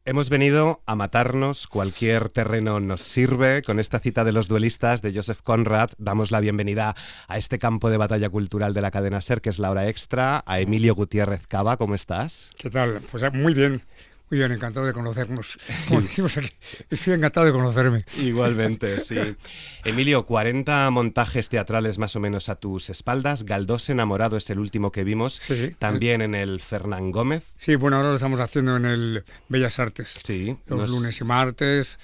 Hemos venido a matarnos, cualquier terreno nos sirve. Con esta cita de los duelistas de Joseph Conrad damos la bienvenida a este campo de batalla cultural de la cadena SER, que es la hora extra, a Emilio Gutiérrez Cava. ¿Cómo estás? ¿Qué tal? Pues muy bien, encantado de conocernos. Como decimos aquí, estoy encantado de conocerme. Igualmente, sí. Emilio, 40 montajes teatrales más o menos a tus espaldas. Galdós enamorado es el último que vimos, Sí. también en el Fernán Gómez. Sí, bueno, ahora lo estamos haciendo en el Bellas Artes. Sí. Los lunes y martes.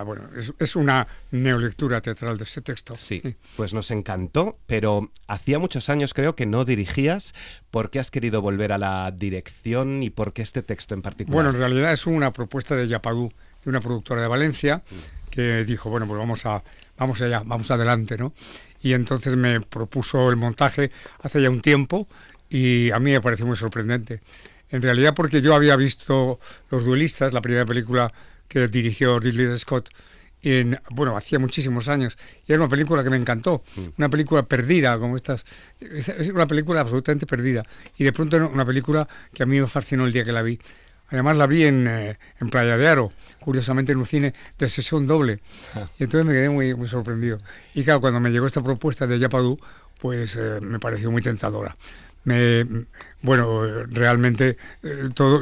Bueno, es una neolectura teatral de ese texto. Sí, pues nos encantó, pero hacía muchos años creo que no dirigías. ¿Por qué has querido volver a la dirección y por qué este texto en particular? Bueno, en realidad es una propuesta de Yapadú, de una productora de Valencia, que dijo, bueno, pues vamos allá, vamos adelante, ¿no? Y entonces me propuso el montaje hace ya un tiempo y a mí me pareció muy sorprendente. En realidad porque yo había visto Los duelistas, la primera película que dirigió Ridley Scott, hacía muchísimos años, y era una película que me encantó, una película perdida, como estas, es una película absolutamente perdida, y de pronto una película que a mí me fascinó el día que la vi. Además la vi en Playa de Aro, curiosamente en un cine de sesión doble, y entonces me quedé muy, muy sorprendido. Y claro, cuando me llegó esta propuesta de Yapadú, pues me pareció muy tentadora. Realmente todo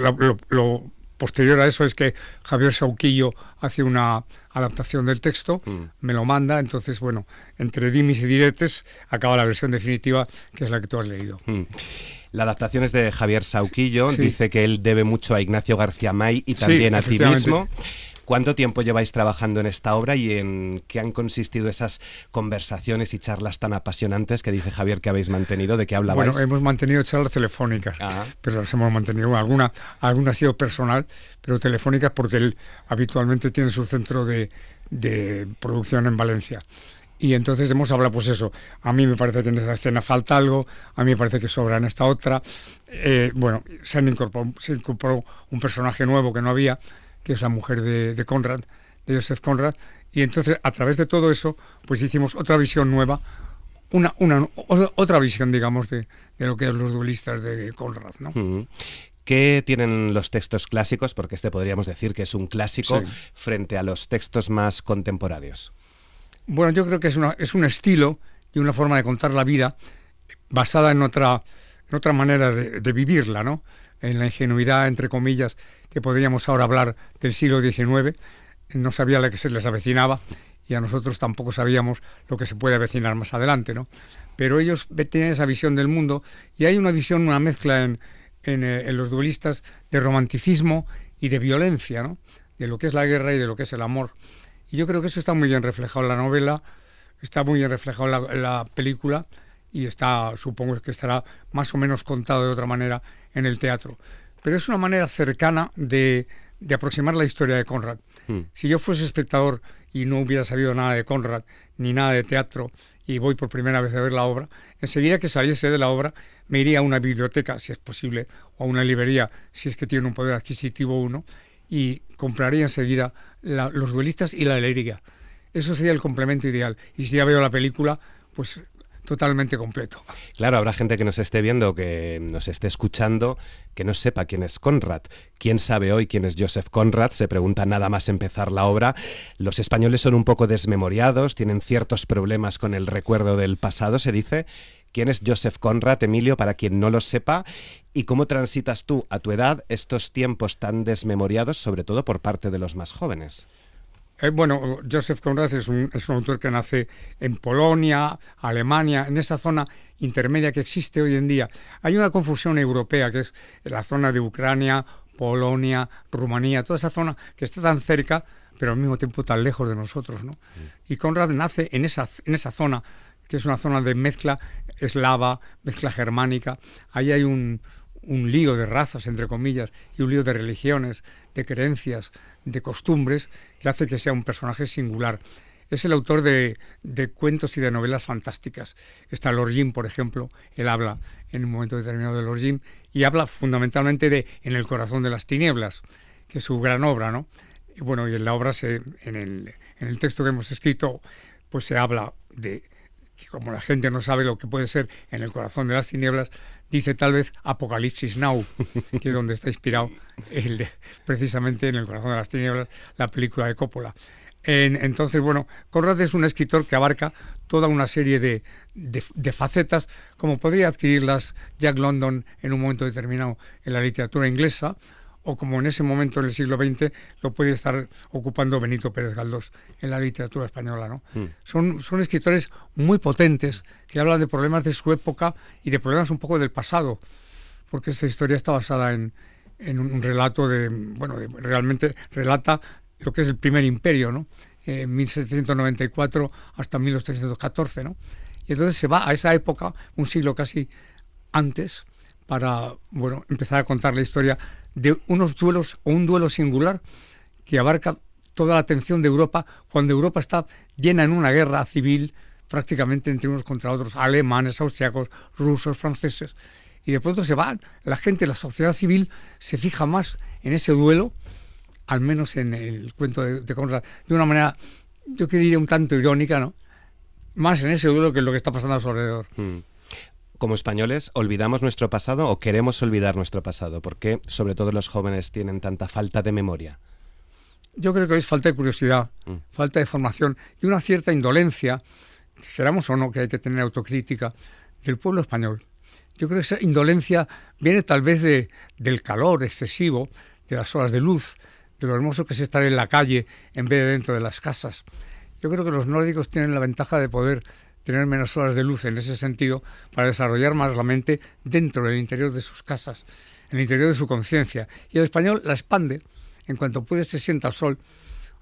lo posterior a eso es que Javier Sauquillo hace una adaptación del texto, me lo manda, entonces, bueno, entre dimis y diretes acaba la versión definitiva, que es la que tú has leído. La adaptación es de Javier Sauquillo, Sí. Dice que él debe mucho a Ignacio García May y también Sí, a ti mismo. efectivamente. ¿Cuánto tiempo lleváis trabajando en esta obra y en qué han consistido esas conversaciones y charlas tan apasionantes que dice Javier que habéis mantenido? ¿De qué hablabais? Bueno, hemos mantenido charlas telefónicas, pero las hemos mantenido. Alguna ha sido personal, pero telefónicas porque él habitualmente tiene su centro de producción en Valencia. Y entonces hemos hablado, pues eso, a mí me parece que en esa escena falta algo, a mí me parece que sobra en esta otra. Se incorporó un personaje nuevo que no había, que es la mujer de Conrad, de Joseph Conrad, y entonces a través de todo eso, pues hicimos otra visión nueva, otra visión, digamos, de lo que es Los duelistas de Conrad, ¿no? ¿Qué tienen los textos clásicos? Porque podríamos decir que es un clásico, Sí. frente a los textos más contemporáneos. Bueno, yo creo que es un estilo y una forma de contar la vida basada en otra manera de vivirla, ¿no? En la ingenuidad, entre comillas, que podríamos ahora hablar del siglo XIX. No sabía lo que se les avecinaba y a nosotros tampoco sabíamos lo que se puede avecinar más adelante, ¿no? Pero ellos tienen esa visión del mundo y hay una mezcla en los duelistas de romanticismo y de violencia, ¿no? De lo que es la guerra y de lo que es el amor. Y yo creo que eso está muy bien reflejado en la novela, está muy bien reflejado en la película y supongo que estará más o menos contado de otra manera en el teatro. Pero es una manera cercana de aproximar la historia de Conrad. Si yo fuese espectador y no hubiera sabido nada de Conrad ni nada de teatro y voy por primera vez a ver la obra, enseguida que saliese de la obra me iría a una biblioteca, si es posible, o a una librería, si es que tiene un poder adquisitivo uno, y compraría enseguida Los duelistas y la Lírica. Eso sería el complemento ideal. Y si ya veo la película, pues totalmente completo. Claro, habrá gente que nos esté viendo, que nos esté escuchando, que no sepa quién es Conrad. ¿Quién sabe hoy quién es Joseph Conrad? Se pregunta nada más empezar la obra. Los españoles son un poco desmemoriados, tienen ciertos problemas con el recuerdo del pasado, se dice. ¿Quién es Joseph Conrad, Emilio, para quien no lo sepa? ¿Y cómo transitas tú, a tu edad, estos tiempos tan desmemoriados, sobre todo por parte de los más jóvenes? Joseph Conrad es un autor que nace en Polonia, Alemania, en esa zona intermedia que existe hoy en día. Hay una confusión europea, que es la zona de Ucrania, Polonia, Rumanía, toda esa zona que está tan cerca, pero al mismo tiempo tan lejos de nosotros, ¿no? Y Conrad nace en esa zona, que es una zona de mezcla eslava, mezcla germánica. Ahí hay un lío de razas, entre comillas, y un lío de religiones, de creencias, de costumbres, que hace que sea un personaje singular. Es el autor de cuentos y de novelas fantásticas. Está Lord Jim, por ejemplo, él habla en un momento determinado de Lord Jim, y habla fundamentalmente de En el corazón de las tinieblas, que es su gran obra, ¿no? Y en la obra, en el texto que hemos escrito, pues se habla de que como la gente no sabe lo que puede ser En el corazón de las tinieblas, dice tal vez Apocalipsis Now, que es donde está inspirado precisamente en El corazón de las tinieblas, la película de Coppola. Entonces, bueno, Conrad es un escritor que abarca toda una serie de facetas, como podría adquirirlas Jack London en un momento determinado en la literatura inglesa, o como en ese momento en el siglo XX lo puede estar ocupando Benito Pérez Galdós en la literatura española, ¿no? Son escritores muy potentes que hablan de problemas de su época y de problemas un poco del pasado, porque esta historia está basada en un relato realmente relata lo que es el primer imperio, ¿no? 1794 hasta 1814, ¿no? Y entonces se va a esa época, un siglo casi antes, para empezar a contar la historia de unos duelos o un duelo singular que abarca toda la atención de Europa cuando Europa está llena en una guerra civil prácticamente entre unos contra otros, alemanes, austriacos, rusos, franceses, y de pronto se van, la gente, la sociedad civil se fija más en ese duelo, al menos en el cuento de Conrad, de una manera, yo que diría un tanto irónica, ¿no? Más en ese duelo que en lo que está pasando a su alrededor. Como españoles, ¿olvidamos nuestro pasado o queremos olvidar nuestro pasado? ¿Por qué, sobre todo, los jóvenes tienen tanta falta de memoria? Yo creo que es falta de curiosidad, falta de formación y una cierta indolencia, queramos o no que hay que tener autocrítica, del pueblo español. Yo creo que esa indolencia viene tal vez del calor excesivo, de las horas de luz, de lo hermoso que es estar en la calle en vez de dentro de las casas. Yo creo que los nórdicos tienen la ventaja de poder tener menos horas de luz en ese sentido para desarrollar más la mente dentro del interior de sus casas, en el interior de su conciencia. Y el español la expande, en cuanto puede se sienta al sol.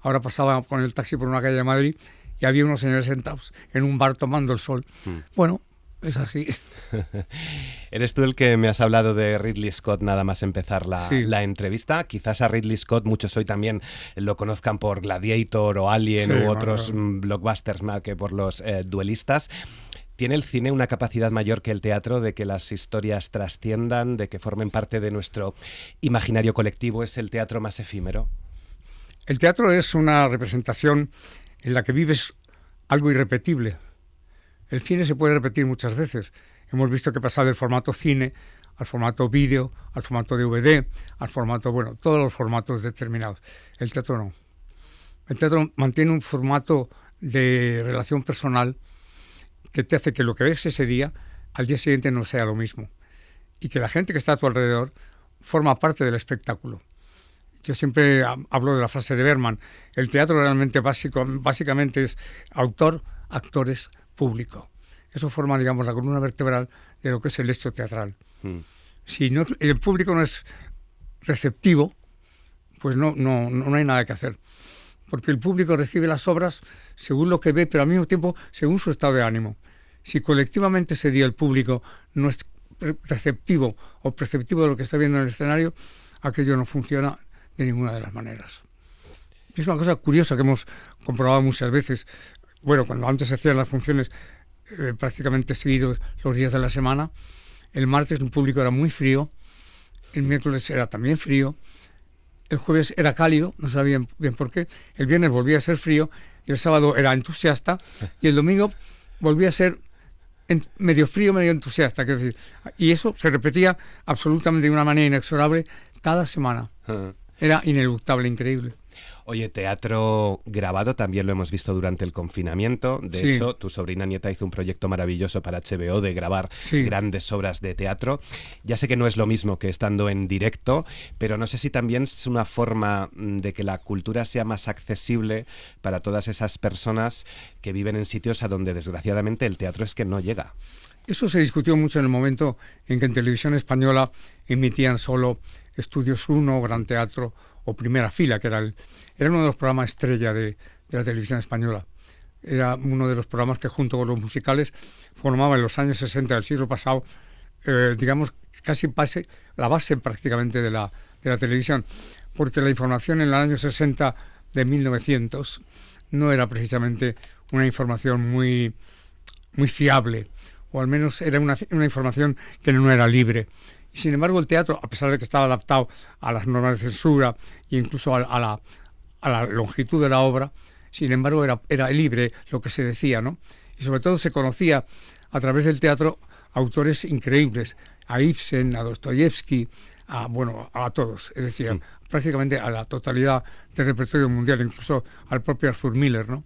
Ahora pasaba con el taxi por una calle de Madrid y había unos señores sentados en un bar tomando el sol. Bueno, es así. Eres tú el que me has hablado de Ridley Scott nada más empezar la entrevista. Quizás a Ridley Scott muchos hoy también lo conozcan por Gladiator o Alien u otros blockbusters más que por los duelistas. ¿Tiene el cine una capacidad mayor que el teatro de que las historias trasciendan, de que formen parte de nuestro imaginario colectivo? ¿Es el teatro más efímero? El teatro es una representación en la que vives algo irrepetible. El cine se puede repetir muchas veces. Hemos visto que pasa del formato cine al formato vídeo, al formato DVD, al formato, todos los formatos determinados. El teatro no. El teatro mantiene un formato de relación personal que te hace que lo que ves ese día, al día siguiente no sea lo mismo. Y que la gente que está a tu alrededor forma parte del espectáculo. Yo siempre hablo de la frase de Bergman. El teatro realmente básicamente es autor, actores, público. Eso forma, digamos, la columna vertebral de lo que es el hecho teatral. Si no, el público no es receptivo, pues no hay nada que hacer. Porque el público recibe las obras según lo que ve, pero al mismo tiempo según su estado de ánimo. Si colectivamente ese día el público no es receptivo o perceptivo de lo que está viendo en el escenario, aquello no funciona de ninguna de las maneras. Es una cosa curiosa que hemos comprobado muchas veces. Cuando antes se hacían las funciones prácticamente seguidos los días de la semana, el martes el público era muy frío, el miércoles era también frío, el jueves era cálido, no sabían bien por qué, el viernes volvía a ser frío, y el sábado era entusiasta, y el domingo volvía a ser medio frío, medio entusiasta. Quiero decir, y eso se repetía absolutamente de una manera inexorable cada semana. Era ineluctable, increíble. Oye, teatro grabado también lo hemos visto durante el confinamiento. De hecho, tu sobrina nieta hizo un proyecto maravilloso para HBO de grabar grandes obras de teatro. Ya sé que no es lo mismo que estando en directo, pero no sé si también es una forma de que la cultura sea más accesible para todas esas personas que viven en sitios a donde desgraciadamente el teatro es que no llega. Eso se discutió mucho en el momento en que en Televisión Española emitían solo Estudios 1, Gran Teatro o Primera Fila, que era uno de los programas estrella de la Televisión Española. Era uno de los programas que junto con los musicales formaba en los años 60 del siglo pasado, digamos, casi la base prácticamente de la televisión, porque la información en el año 60 de 1900 no era precisamente una información muy, muy fiable, o al menos era una información que no era libre. Y sin embargo el teatro, a pesar de que estaba adaptado a las normas de censura e incluso a la longitud de la obra, sin embargo era libre lo que se decía, ¿no? Y sobre todo se conocía a través del teatro autores increíbles. a Ibsen, a Dostoyevsky, a todos, es decir, prácticamente a la totalidad del repertorio mundial, incluso al propio Arthur Miller, ¿no?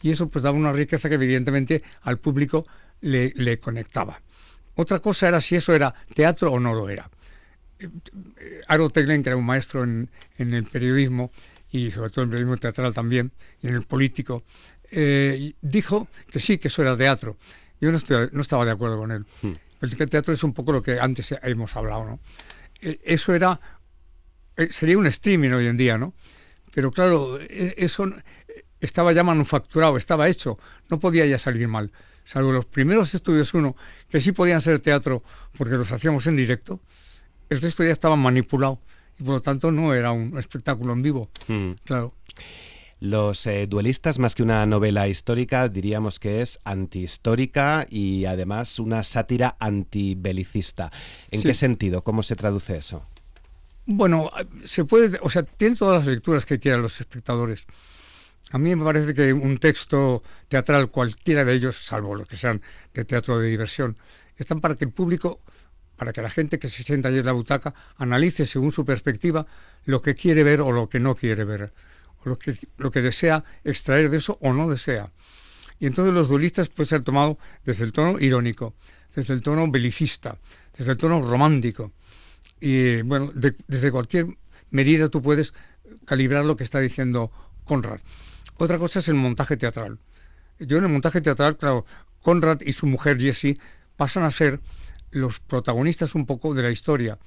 Y eso pues daba una riqueza que evidentemente al público le conectaba. Otra cosa era si eso era teatro o no lo era. Harold Teglen, que era un maestro en el periodismo, y sobre todo en el periodismo teatral también, y en el político, dijo que sí, que eso era teatro. Yo no estaba de acuerdo con él. El teatro es un poco lo que antes hemos hablado, ¿no? Eso sería un streaming hoy en día, ¿no? Pero claro, eso estaba ya manufacturado, estaba hecho, no podía ya salir mal. Salvo los primeros estudios que sí podían ser teatro porque los hacíamos en directo, el resto ya estaba manipulado y por lo tanto no era un espectáculo en vivo, claro. Los duelistas, más que una novela histórica, diríamos que es antihistórica y además una sátira antibelicista. ¿En qué sentido? ¿Cómo se traduce eso? Bueno, tiene todas las lecturas que quieran los espectadores. A mí me parece que un texto teatral, cualquiera de ellos, salvo los que sean de teatro de diversión, están para que el público, para que la gente que se sienta allí en la butaca, analice según su perspectiva lo que quiere ver o lo que no quiere ver, o lo que desea extraer de eso o no desea. Y entonces los duelistas pueden ser tomados desde el tono irónico, desde el tono belicista, desde el tono romántico. Y bueno, desde cualquier medida tú puedes calibrar lo que está diciendo Conrad. Otra cosa es el montaje teatral. Yo en el montaje teatral, claro, Conrad y su mujer Jessie pasan a ser los protagonistas un poco de la historia,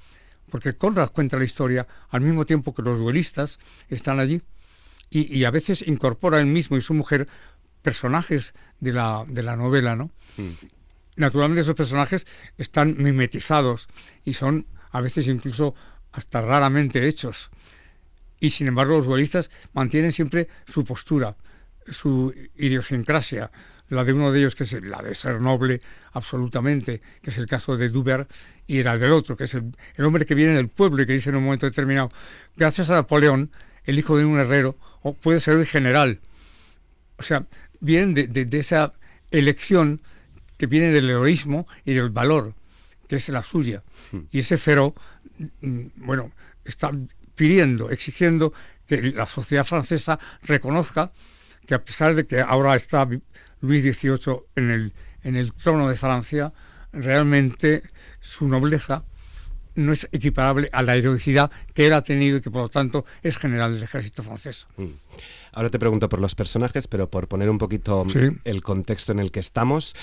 porque Conrad cuenta la historia al mismo tiempo que los duelistas están allí y a veces incorpora él mismo y su mujer personajes de la novela, ¿no? Naturalmente esos personajes están mimetizados y son a veces incluso hasta raramente hechos. Y sin embargo los duelistas mantienen siempre su postura, su idiosincrasia, la de uno de ellos que es la de ser noble absolutamente, que es el caso de Dubert, y la del otro, que es el hombre que viene del pueblo y que dice en un momento determinado, gracias a Napoleón, el hijo de un herrero, o puede ser el general. O sea, vienen de esa elección que viene del heroísmo y del valor, que es la suya. Y ese Feró, bueno, está pidiendo, exigiendo que la sociedad francesa reconozca que a pesar de que ahora está Luis XVIII en el trono de Francia, realmente su nobleza no es equiparable a la heroicidad que él ha tenido y que por lo tanto es general del ejército francés. Ahora te pregunto por los personajes, pero por poner un poquito el contexto en el que estamos,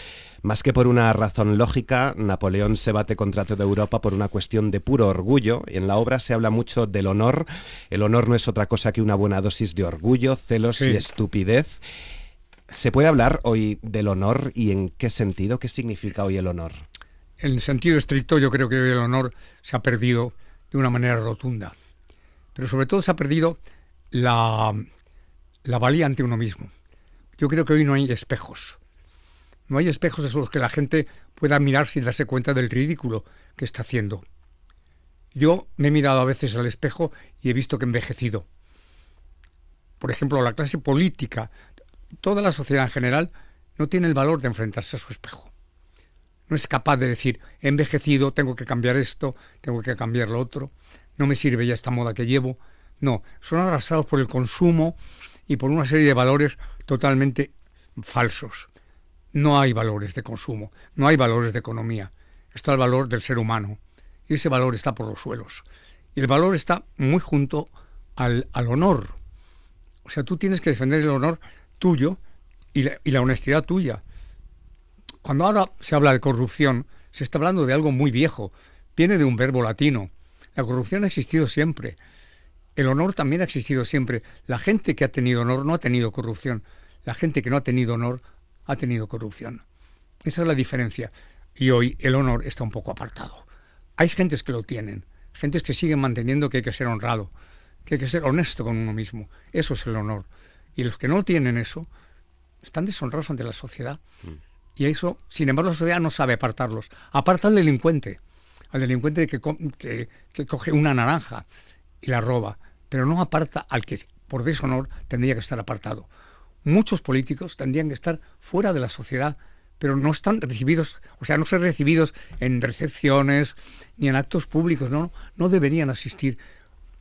más que por una razón lógica, Napoleón se bate contra toda Europa por una cuestión de puro orgullo. En la obra se habla mucho del honor. El honor no es otra cosa que una buena dosis de orgullo, celos y estupidez. ¿Se puede hablar hoy del honor y en qué sentido? ¿Qué significa hoy el honor? En el sentido estricto, yo creo que hoy el honor se ha perdido de una manera rotunda. Pero sobre todo se ha perdido la valía ante uno mismo. Yo creo que hoy no hay espejos. No hay espejos en los que la gente pueda mirarse y darse cuenta del ridículo que está haciendo. Yo me he mirado a veces al espejo y he visto que he envejecido. Por ejemplo, la clase política, toda la sociedad en general, no tiene el valor de enfrentarse a su espejo. No es capaz de decir, he envejecido, tengo que cambiar esto, tengo que cambiar lo otro, no me sirve ya esta moda que llevo. No, son arrastrados por el consumo y por una serie de valores totalmente falsos. No hay valores de consumo, no hay valores de economía. Está el valor del ser humano y ese valor está por los suelos. Y el valor está muy junto al honor. O sea, tú tienes que defender el honor tuyo y la honestidad tuya. Cuando ahora se habla de corrupción, se está hablando de algo muy viejo. Viene de un verbo latino. La corrupción ha existido siempre. El honor también ha existido siempre. La gente que ha tenido honor no ha tenido corrupción. La gente que no ha tenido honor ha tenido corrupción. Esa es la diferencia. Y hoy el honor está un poco apartado. Hay gentes que lo tienen. Gentes que siguen manteniendo que hay que ser honrado, que hay que ser honesto con uno mismo. Eso es el honor. Y los que no tienen eso están deshonrados ante la sociedad. Y eso, sin embargo, la sociedad no sabe apartarlos. Aparta al delincuente que coge una naranja y la roba, pero no aparta al que por deshonor tendría que estar apartado. Muchos políticos tendrían que estar fuera de la sociedad pero no están recibidos, o sea, no son recibidos en recepciones ni en actos públicos, no deberían asistir.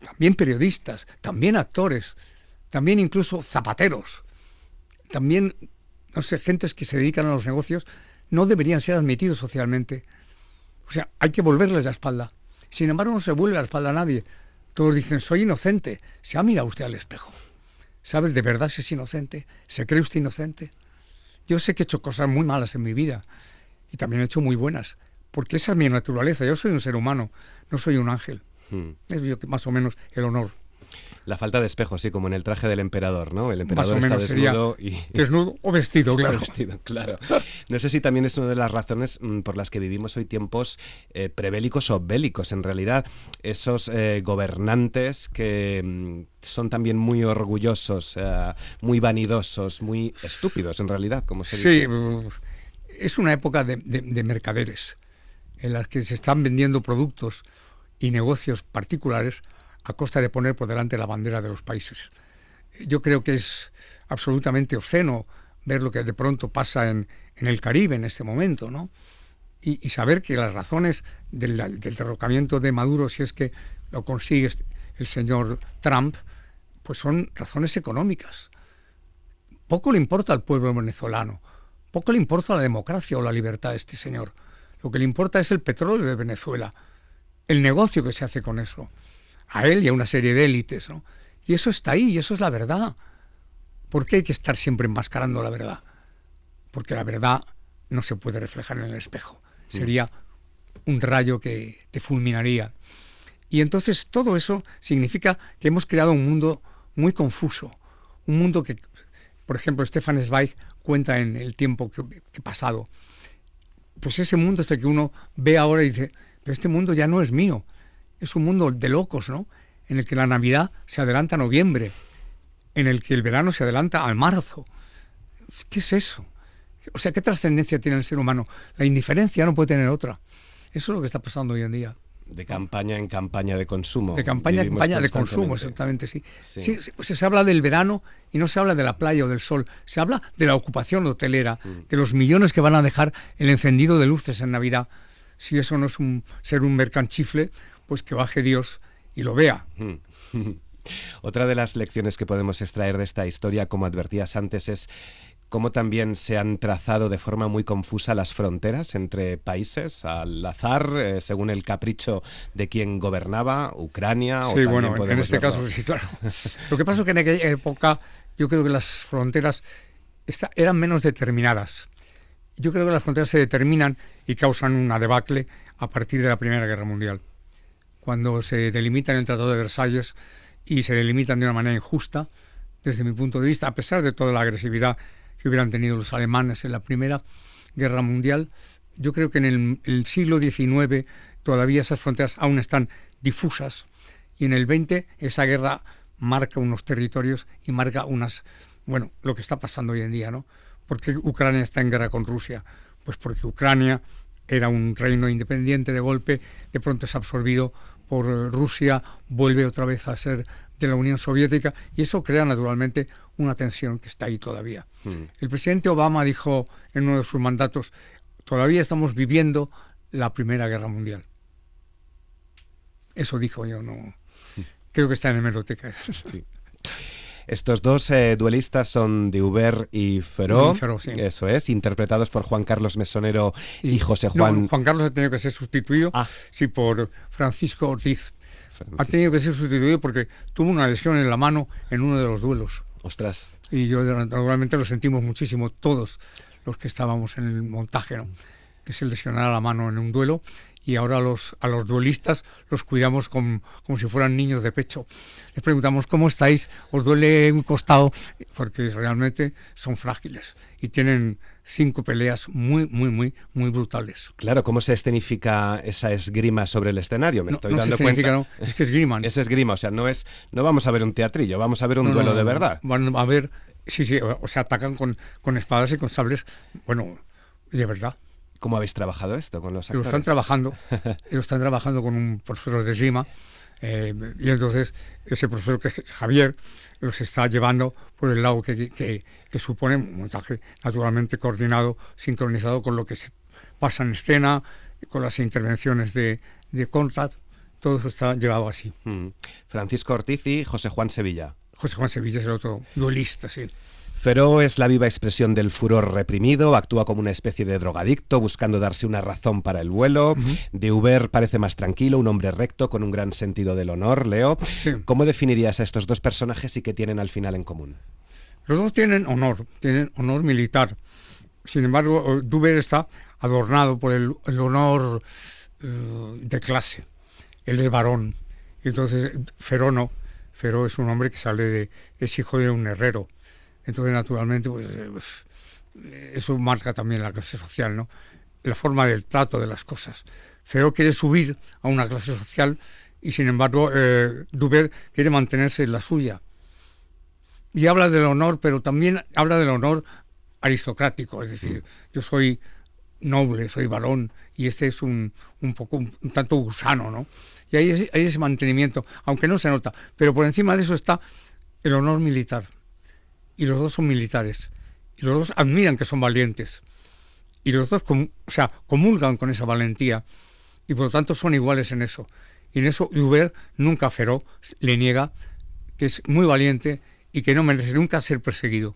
También periodistas, también actores, también incluso zapateros, también, no sé, gentes que se dedican a los negocios, no deberían ser admitidos socialmente. O sea, hay que volverles la espalda. Sin embargo, no se vuelve la espalda a nadie. Todos dicen, soy inocente. ¿Se ha mirado usted al espejo? ¿Sabe de verdad si es inocente? ¿Se cree usted inocente? Yo sé que he hecho cosas muy malas en mi vida y también he hecho muy buenas, porque esa es mi naturaleza. Yo soy un ser humano, no soy un ángel. Es yo que más o menos el honor. La falta de espejo, sí, como en el traje del emperador, ¿no? El emperador más o está menos desnudo y... desnudo o vestido, claro. Vestido, claro. No sé si también es una de las razones por las que vivimos hoy tiempos prebélicos o bélicos. En realidad, esos gobernantes que son también muy orgullosos, muy vanidosos, muy estúpidos, en realidad, como se dice. Sí, es una época de mercaderes, en las que se están vendiendo productos y negocios particulares a costa de poner por delante la bandera de los países. Yo creo que es absolutamente obsceno ver lo que de pronto pasa en el Caribe en este momento, ¿no? Y saber que las razones del derrocamiento de Maduro, si es que lo consigue el señor Trump, pues son razones económicas. Poco le importa al pueblo venezolano, poco le importa la democracia o la libertad de este señor. Lo que le importa es el petróleo de Venezuela, el negocio que se hace con eso, a él y a una serie de élites, ¿no? Y eso está ahí, y eso es la verdad. ¿Por qué hay que estar siempre enmascarando la verdad? Porque la verdad no se puede reflejar en el espejo. Sería un rayo que te fulminaría. Y entonces todo eso significa que hemos creado un mundo muy confuso, un mundo que, por ejemplo, Stefan Zweig cuenta en el tiempo que pasado. Pues ese mundo es el que uno ve ahora y dice, pero este mundo ya no es mío. Es un mundo de locos, ¿no? En el que la Navidad se adelanta a noviembre, en el que el verano se adelanta al marzo. ¿Qué es eso? O sea, ¿qué trascendencia tiene el ser humano? La indiferencia no puede tener otra. Eso es lo que está pasando hoy en día. De campaña en campaña de consumo. De campaña en campaña de consumo, exactamente, sí. Sí, pues se habla del verano y no se habla de la playa o del sol. Se habla de la ocupación hotelera, de los millones que van a dejar el encendido de luces en Navidad. Si eso no es ser un mercanchifle, pues que baje Dios y lo vea. Otra de las lecciones que podemos extraer de esta historia, como advertías antes, es cómo también se han trazado de forma muy confusa las fronteras entre países, al azar, según el capricho de quien gobernaba, Ucrania. Sí, bueno, en este caso sí, claro. Lo que pasa es que en aquella época yo creo que las fronteras eran menos determinadas. Yo creo que las fronteras se determinan y causan una debacle a partir de la Primera Guerra Mundial, cuando se delimitan el Tratado de Versalles y se delimitan de una manera injusta, desde mi punto de vista, a pesar de toda la agresividad que hubieran tenido los alemanes en la Primera Guerra Mundial. Yo creo que en el siglo XIX todavía esas fronteras aún están difusas, y en el XX esa guerra marca unos territorios y marca lo que está pasando hoy en día, ¿no? ¿Por qué Ucrania está en guerra con Rusia? Pues porque Ucrania era un reino independiente, de golpe, de pronto es absorbido por Rusia, vuelve otra vez a ser de la Unión Soviética, y eso crea naturalmente una tensión que está ahí todavía. El presidente Obama dijo en uno de sus mandatos, todavía estamos viviendo la Primera Guerra Mundial. Eso dijo, yo no... Creo que está en hemeroteca. Sí. Estos dos duelistas son Déubert y Feró, sí. Eso es, interpretados por Juan Carlos Mesonero y José Juan... No, Juan Carlos ha tenido que ser sustituido, sí, por Francisco Ortiz. Ha tenido que ser sustituido porque tuvo una lesión en la mano en uno de los duelos. Ostras. Y yo naturalmente lo sentimos muchísimo, todos los que estábamos en el montaje, ¿no? Que se lesionara la mano en un duelo, y ahora a los duelistas los cuidamos como si fueran niños de pecho. Les preguntamos, ¿cómo estáis? ¿Os duele un costado? Porque realmente son frágiles y tienen 5 peleas muy brutales. Claro, ¿cómo se escenifica esa esgrima sobre el escenario? Me estoy dando cuenta. No, es que esgriman. Es esgrima, o sea, no vamos a ver un teatrillo, vamos a ver un duelo de verdad. Van a ver, sí, o sea, atacan con espadas y con sables, de verdad. ¿Cómo habéis trabajado esto con los actores? Lo están trabajando con un profesor de esgrima Y entonces ese profesor, que es Javier, los está llevando por el lado que supone un montaje naturalmente coordinado, sincronizado con lo que se pasa en escena, con las intervenciones de Conrad. Todo eso está llevado así. Francisco Ortiz y José Juan Sevilla. José Juan Sevilla es el otro duelista, sí. Feró es la viva expresión del furor reprimido, actúa como una especie de drogadicto, buscando darse una razón para el vuelo. De Hubert parece más tranquilo, un hombre recto, con un gran sentido del honor. Leo, Sí. ¿cómo definirías a estos dos personajes y qué tienen al final en común? Los dos tienen honor militar. Sin embargo, Hubert está adornado por el honor de clase. Él es varón. Entonces, Feró no. Feró es un hombre que es hijo de un herrero. Entonces, naturalmente, eso marca también la clase social, ¿no? La forma del trato de las cosas. Feró quiere subir a una clase social y, sin embargo, Hubert quiere mantenerse en la suya. Y habla del honor, pero también habla del honor aristocrático. Es decir, yo soy noble, soy varón, y este es un tanto gusano, ¿no? Y hay ese mantenimiento, aunque no se nota. Pero por encima de eso está el honor militar. Y los dos son militares. Y los dos admiran que son valientes. Y los dos comulgan con esa valentía. Y por lo tanto son iguales en eso. Y en eso Hubert nunca a Feró le niega que es muy valiente y que no merece nunca ser perseguido.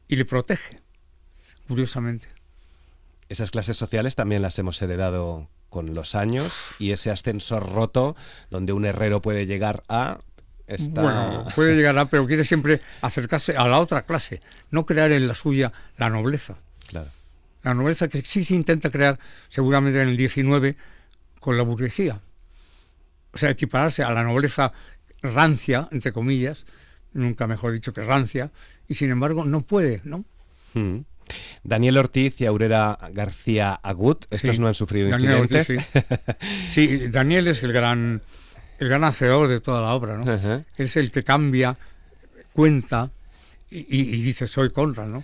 Y le protege, curiosamente. Esas clases sociales también las hemos heredado con los años, y ese ascensor roto donde un herrero puede llegar a... Bueno, puede llegar a, pero quiere siempre acercarse a la otra clase, no crear en la suya la nobleza. Claro. La nobleza que sí se intenta crear seguramente en el 19 con la burguesía. O sea, equipararse a la nobleza rancia, entre comillas, nunca mejor dicho que rancia, y sin embargo no puede, ¿no? Daniel Ortiz y Aurora García Agut, estos Sí, no han sufrido Daniel incidentes. Ortiz, sí, Daniel es el gran hacedor de toda la obra, ¿no? Es el que cambia, cuenta y dice, soy Conrad, ¿no?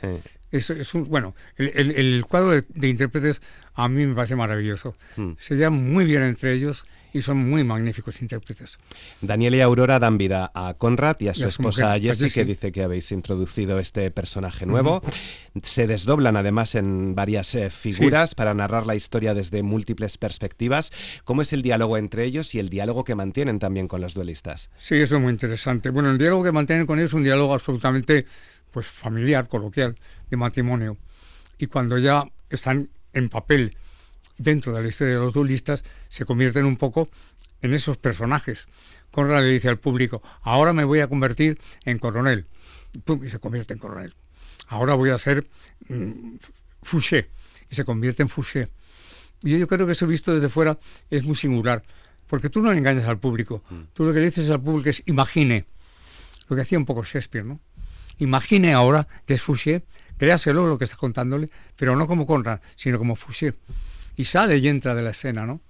Es bueno, el cuadro de intérpretes a mí me parece maravilloso. Se llevan muy bien entre ellos y son muy magníficos intérpretes. Daniel y Aurora dan vida a Conrad y a su su esposa mujer, Jessie, que Jessie. dice que habéis introducido este personaje nuevo. Se desdoblan además en varias figuras para narrar la historia desde múltiples perspectivas. ¿Cómo es el diálogo entre ellos y el diálogo que mantienen también con los duelistas? Sí, eso es muy interesante. Bueno, el diálogo que mantienen con ellos es un diálogo absolutamente familiar, coloquial, de matrimonio. Y cuando ya están en papel dentro de la historia de los duelistas, se convierten un poco en esos personajes. Conrad le dice al público, ahora me voy a convertir en coronel. Pum, y se convierte en coronel. Ahora voy a ser Fouché, y se convierte en Fouché. Y yo creo que eso visto desde fuera es muy singular, porque tú no engañas al público. Tú lo que le dices al público es imagine, lo que hacía un poco Shakespeare, ¿no? Imagine ahora que es Fouché, créaselo lo que está contándole, pero no como Conrad, sino como Fouché. Y sale y entra de la escena, ¿no?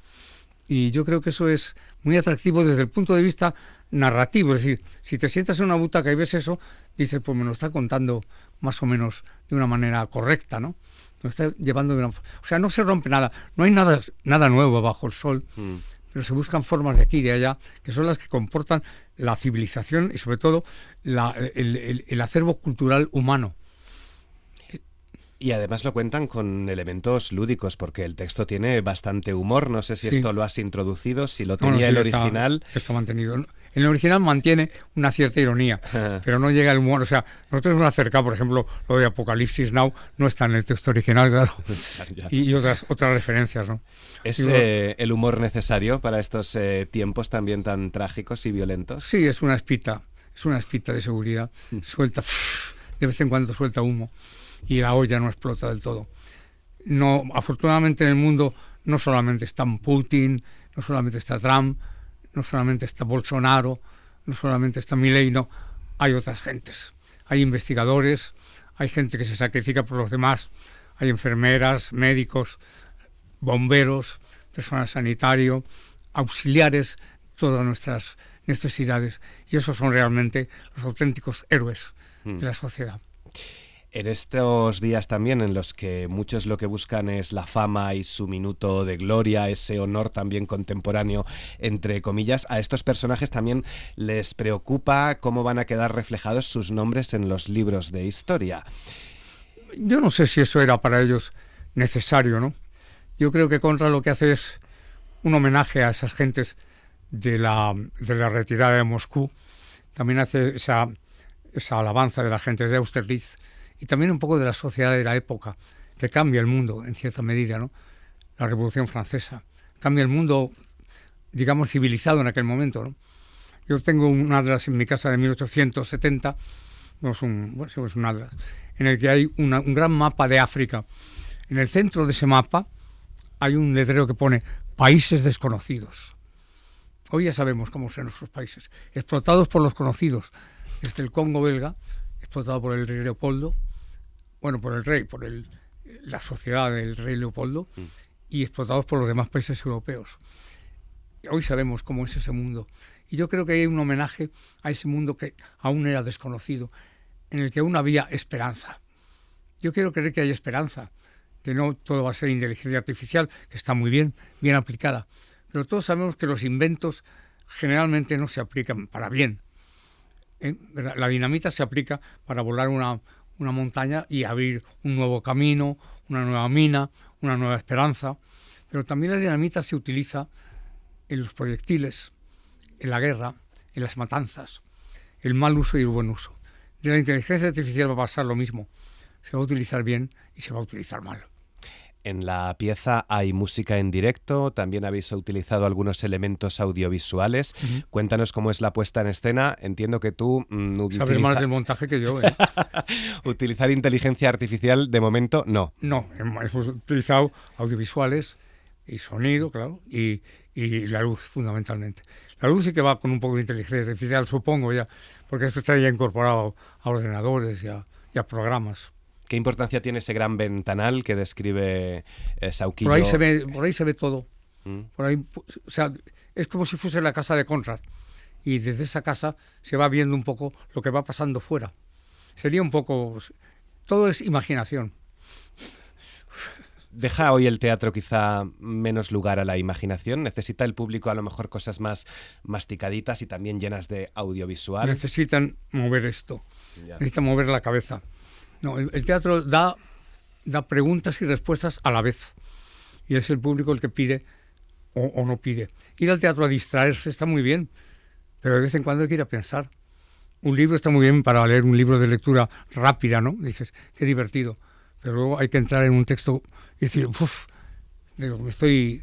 Y yo creo que eso es muy atractivo desde el punto de vista narrativo. Es decir, si te sientas en una butaca y ves eso, dices, pues me lo está contando más o menos de una manera correcta, ¿no? Me lo está llevando de una... O sea, no se rompe nada, no hay nada nuevo bajo el sol, pero se buscan formas de aquí y de allá, que son las que comportan la civilización y sobre todo el acervo cultural humano. Y además lo cuentan con elementos lúdicos, porque el texto tiene bastante humor. No sé si Sí. esto lo has introducido, si lo No, tenía sí, el original. Está mantenido. En el original mantiene una cierta ironía, pero no llega el humor. O sea, nosotros hemos acercado, por ejemplo, lo de Apocalipsis Now, no está en el texto original, claro. y otras referencias, ¿no? ¿Es Digo, el humor necesario para estos tiempos también tan trágicos y violentos? sí, es una espita de seguridad. Suelta, de vez en cuando suelta humo y la olla no explota del todo. No, afortunadamente en el mundo no solamente está Putin, no solamente está Trump, no solamente está Bolsonaro, no solamente está Milei, no, hay otras gentes. Hay investigadores, hay gente que se sacrifica por los demás, hay enfermeras, médicos, bomberos, personal sanitario, auxiliares, todas nuestras necesidades. Y esos son realmente los auténticos héroes de la sociedad. En estos días también en los que muchos lo que buscan es la fama y su minuto de gloria, ese honor también contemporáneo, entre comillas, a estos personajes también les preocupa cómo van a quedar reflejados sus nombres en los libros de historia. Yo no sé si eso era para ellos necesario, ¿no? Yo creo que Conrad lo que hace es un homenaje a esas gentes de la retirada de Moscú. También hace esa alabanza de la gente de Austerlitz y también un poco de la sociedad de la época, que cambia el mundo en cierta medida, ¿no? La Revolución Francesa cambia el mundo, digamos, civilizado en aquel momento, ¿no? Yo tengo un atlas en mi casa de 1870, es un atlas, en el que hay un gran mapa de África. En el centro de ese mapa hay un letrero que pone países desconocidos. Hoy ya sabemos cómo son nuestros países, explotados por los conocidos. Desde el Congo belga, explotado por el rey Leopoldo, por el rey, la sociedad del rey Leopoldo, y explotados por los demás países europeos. Hoy sabemos cómo es ese mundo. Y yo creo que hay un homenaje a ese mundo que aún era desconocido, en el que aún había esperanza. Yo quiero creer que hay esperanza, que no todo va a ser inteligencia artificial, que está muy bien aplicada. Pero todos sabemos que los inventos generalmente no se aplican para bien. La dinamita se aplica para volar una montaña y abrir un nuevo camino, una nueva mina, una nueva esperanza. Pero también la dinamita se utiliza en los proyectiles, en la guerra, en las matanzas, el mal uso y el buen uso. De la inteligencia artificial va a pasar lo mismo. Se va a utilizar bien y se va a utilizar mal. En la pieza hay música en directo, también habéis utilizado algunos elementos audiovisuales. Uh-huh. Cuéntanos cómo es la puesta en escena. Entiendo que tú... Sabes más del montaje que yo, ¿eh? Utilizar inteligencia artificial, de momento, no. No, hemos utilizado audiovisuales y sonido, claro, y la luz, fundamentalmente. La luz sí que va con un poco de inteligencia artificial, supongo ya, porque esto está ya incorporado a ordenadores y a programas. ¿Qué importancia tiene ese gran ventanal que describe Saukillo? Por ahí se ve todo. Por ahí, o sea, es como si fuese la casa de Conrad. Y desde esa casa se va viendo un poco lo que va pasando fuera. Sería un poco... Todo es imaginación. ¿Deja hoy el teatro quizá menos lugar a la imaginación? ¿Necesita el público a lo mejor cosas más masticaditas y también llenas de audiovisual? Necesitan mover esto. Ya. Necesitan mover la cabeza. No, el teatro da preguntas y respuestas a la vez. Y es el público el que pide o no pide. Ir al teatro a distraerse está muy bien, pero de vez en cuando hay que ir a pensar. Un libro está muy bien para leer un libro de lectura rápida, ¿no? Dices, qué divertido. Pero luego hay que entrar en un texto y decir, me estoy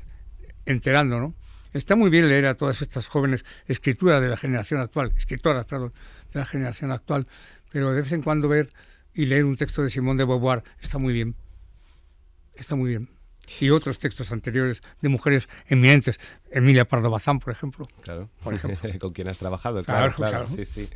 enterando, ¿no? Está muy bien leer a todas estas jóvenes escritoras de la generación actual, de la generación actual, pero de vez en cuando ver y leer un texto de Simone de Beauvoir está muy bien. Está muy bien. Y otros textos anteriores de mujeres eminentes, Emilia Pardo Bazán, por ejemplo. Claro, por ejemplo. Con quien has trabajado, claro. Sí.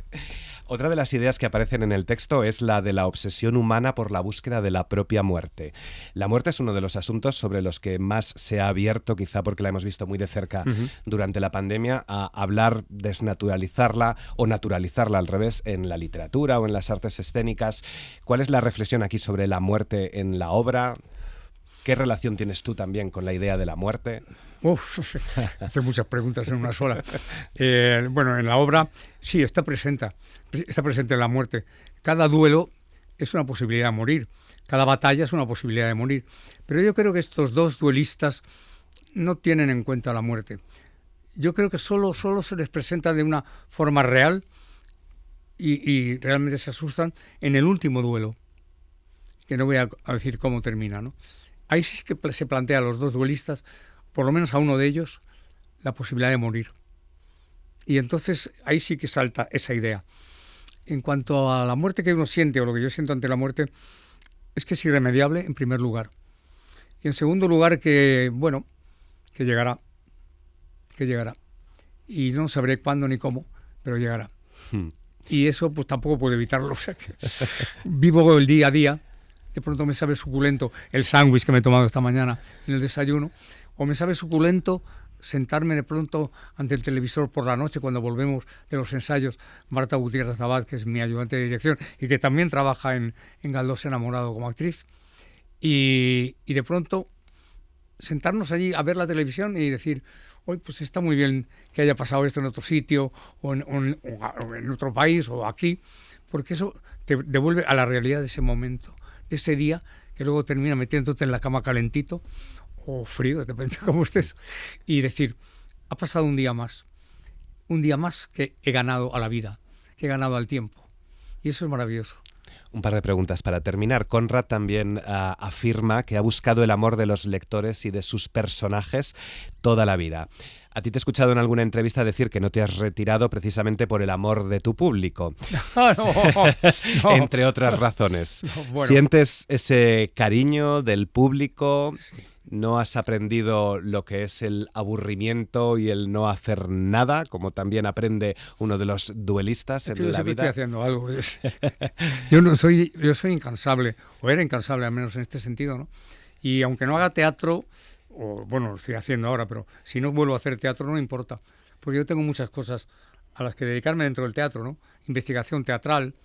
Otra de las ideas que aparecen en el texto es la de la obsesión humana por la búsqueda de la propia muerte. La muerte es uno de los asuntos sobre los que más se ha abierto, quizá porque la hemos visto muy de cerca durante la pandemia, a hablar, desnaturalizarla o naturalizarla al revés en la literatura o en las artes escénicas. ¿Cuál es la reflexión aquí sobre la muerte en la obra? ¿Qué relación tienes tú también con la idea de la muerte? Hace muchas preguntas en una sola. En la obra sí está presente la muerte. Cada duelo es una posibilidad de morir. Cada batalla es una posibilidad de morir. Pero yo creo que estos dos duelistas no tienen en cuenta la muerte. Yo creo que solo se les presenta de una forma real y realmente se asustan en el último duelo, que no voy a decir cómo termina, ¿no? Ahí sí que se plantea a los dos duelistas, por lo menos a uno de ellos, la posibilidad de morir. Y entonces ahí sí que salta esa idea. En cuanto a la muerte que uno siente, o lo que yo siento ante la muerte, es que es irremediable, en primer lugar. Y en segundo lugar, que llegará. Y no sabré cuándo ni cómo, pero llegará. Y eso pues tampoco puedo evitarlo. O sea que vivo el día a día. De pronto me sabe suculento el sándwich que me he tomado esta mañana en el desayuno, o me sabe suculento sentarme de pronto ante el televisor por la noche cuando volvemos de los ensayos, Marta Gutiérrez Abad, que es mi ayudante de dirección y que también trabaja en Galdós enamorado como actriz, y de pronto sentarnos allí a ver la televisión y decir, hoy pues está muy bien que haya pasado esto en otro sitio o en otro país o aquí, porque eso te devuelve a la realidad de ese momento, de ese día, que luego termina metiéndote en la cama calentito o frío, depende de cómo estés, y decir, ha pasado un día más que he ganado a la vida, que he ganado al tiempo, y eso es maravilloso. Un par de preguntas para terminar. Conrad también afirma que ha buscado el amor de los lectores y de sus personajes toda la vida. A ti te he escuchado en alguna entrevista decir que no te has retirado precisamente por el amor de tu público. No. Entre otras razones. No, bueno. ¿Sientes ese cariño del público? Sí. ¿No has aprendido lo que es el aburrimiento y el no hacer nada, como también aprende uno de los duelistas en la vida? Estoy haciendo algo. Yo soy incansable, o era incansable al menos en este sentido, ¿no? Y aunque no haga teatro, o bueno, lo estoy haciendo ahora, pero si no vuelvo a hacer teatro no me importa, porque yo tengo muchas cosas a las que dedicarme dentro del teatro, ¿no? Investigación teatral,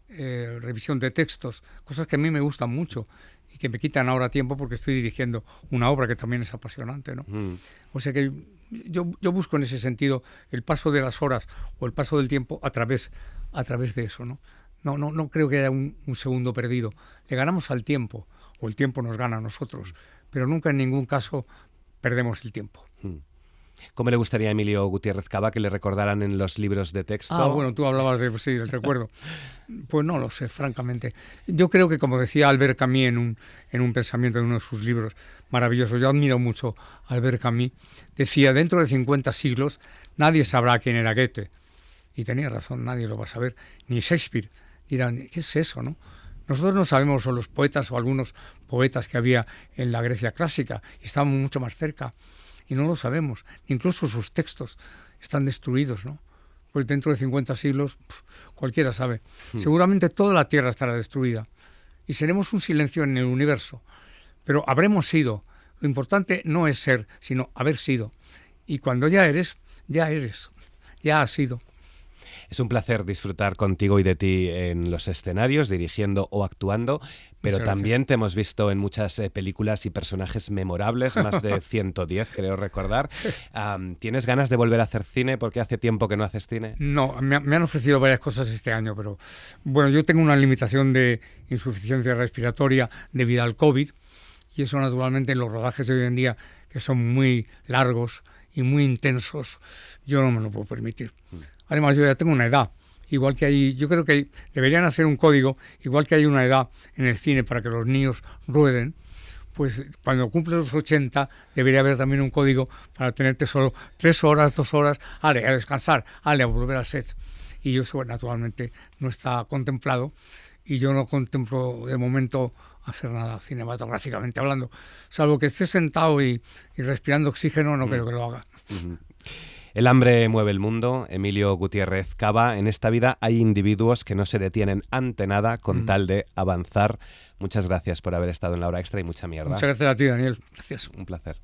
revisión de textos, cosas que a mí me gustan mucho y que me quitan ahora tiempo porque estoy dirigiendo una obra que también es apasionante, ¿no? O sea que yo busco en ese sentido el paso de las horas o el paso del tiempo a través de eso, ¿no? No creo que haya un segundo perdido. Le ganamos al tiempo o el tiempo nos gana a nosotros, pero nunca en ningún caso perdemos el tiempo. ¿Cómo le gustaría a Emilio Gutiérrez Cava que le recordaran en los libros de texto? Ah, bueno, tú hablabas del recuerdo. Pues no lo sé, francamente. Yo creo que, como decía Albert Camus en un pensamiento de uno de sus libros maravillosos, yo admiro mucho a Albert Camus, decía, dentro de 50 siglos nadie sabrá quién era Goethe. Y tenía razón, nadie lo va a saber, ni Shakespeare. Dirán, ¿qué es eso, no? Nosotros no sabemos, o los poetas o algunos poetas que había en la Grecia clásica, y estábamos mucho más cerca. Y no lo sabemos, incluso sus textos están destruidos, ¿no? Pues dentro de 50 siglos, cualquiera sabe. Seguramente toda la Tierra estará destruida y seremos un silencio en el universo. Pero habremos sido. Lo importante no es ser, sino haber sido. Y cuando ya eres, ya has sido. Es un placer disfrutar contigo y de ti en los escenarios, dirigiendo o actuando, pero también te hemos visto en muchas películas y personajes memorables, más de 110, creo recordar. ¿Tienes ganas de volver a hacer cine porque hace tiempo que no haces cine? No, me han ofrecido varias cosas este año, pero bueno, yo tengo una limitación de insuficiencia respiratoria debido al COVID y eso naturalmente en los rodajes de hoy en día, que son muy largos y muy intensos, yo no me lo puedo permitir. Además, yo ya tengo una edad, igual que yo creo que deberían hacer un código, igual que hay una edad en el cine para que los niños rueden, pues cuando cumple los 80 debería haber también un código para tenerte solo 3 horas, 2 horas, a descansar, a volver al set. Y eso naturalmente no está contemplado y yo no contemplo de momento hacer nada cinematográficamente hablando, salvo que esté sentado y respirando oxígeno, no creo que lo haga. El hambre mueve el mundo. Emilio Gutiérrez Cava. En esta vida hay individuos que no se detienen ante nada con tal de avanzar. Muchas gracias por haber estado en La Hora Extra y mucha mierda. Muchas gracias a ti, Daniel. Gracias. Un placer.